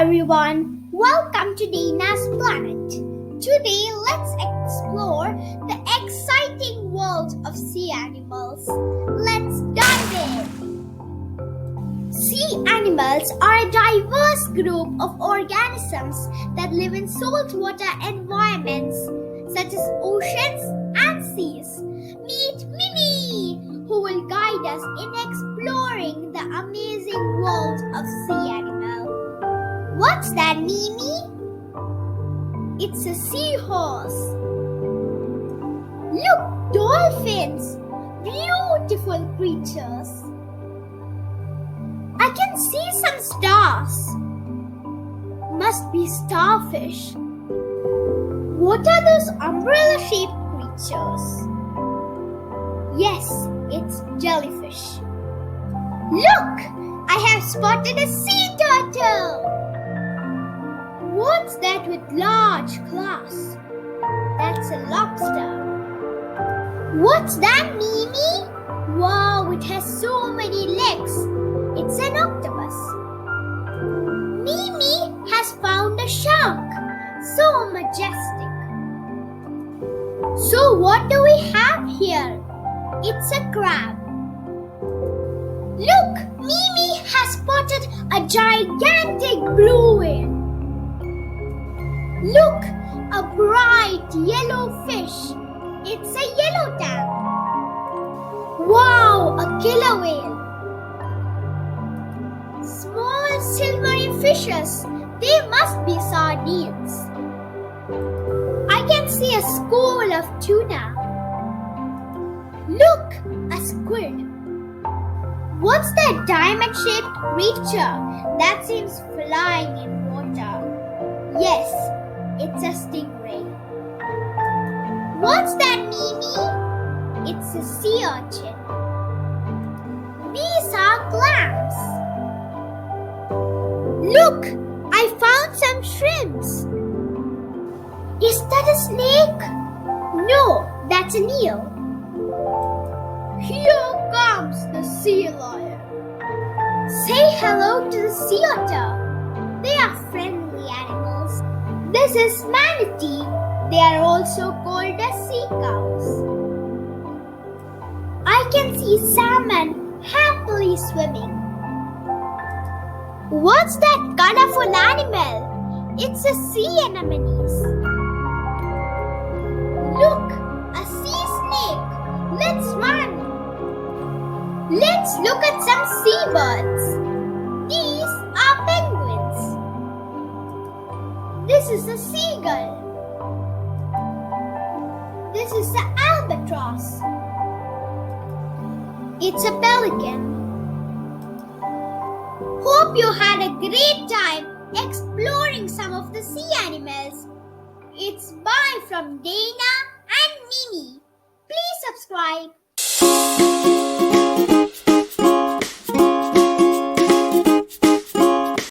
everyone, welcome to Deyna's planet. Today let's explore the exciting world of sea animals. Let's dive in. Sea animals are a diverse group of organisms that live in saltwater environments such as oceans and seas. Meet Mimi, who will guide us in exploring the amazing world of sea animals. What's that, Mimi? It's a seahorse. Look, dolphins! Beautiful creatures. I can see some stars. Must be starfish. What are those umbrella-shaped creatures? Yes, it's jellyfish. Look! I have spotted a sea turtle! What's that with large claws? That's a lobster. What's that, Mimi? Wow, it has so many legs. It's an octopus. Mimi has found a shark. So majestic. So what do we have here? It's a crab. Look, Mimi has spotted a gigantic blue whale. Look, a bright yellow fish. It's a yellowtang. Wow, a killer whale. Small silvery fishes. They must be sardines. I can see a school of tuna. Look, a squid. What's that diamond-shaped creature that seems flying in water? Yes, it's a stingray. What's that, Mimi? It's a sea urchin. These are clams. Look, I found some shrimps. Is that a snake? No, that's an eel. Here comes the sea lion. Say hello to the sea otter. They are friendly animals. This is manatee. They are also called as sea cows. I can see salmon happily swimming. What's that colorful animal? It's a sea anemone. Look, a sea snake. Let's run. Let's look at some seabirds. These are penguins. This is a seagull. This is the albatross. It's a pelican. Hope you had a great time exploring some of the sea animals. It's bye from Deyna and Mimi. Please subscribe.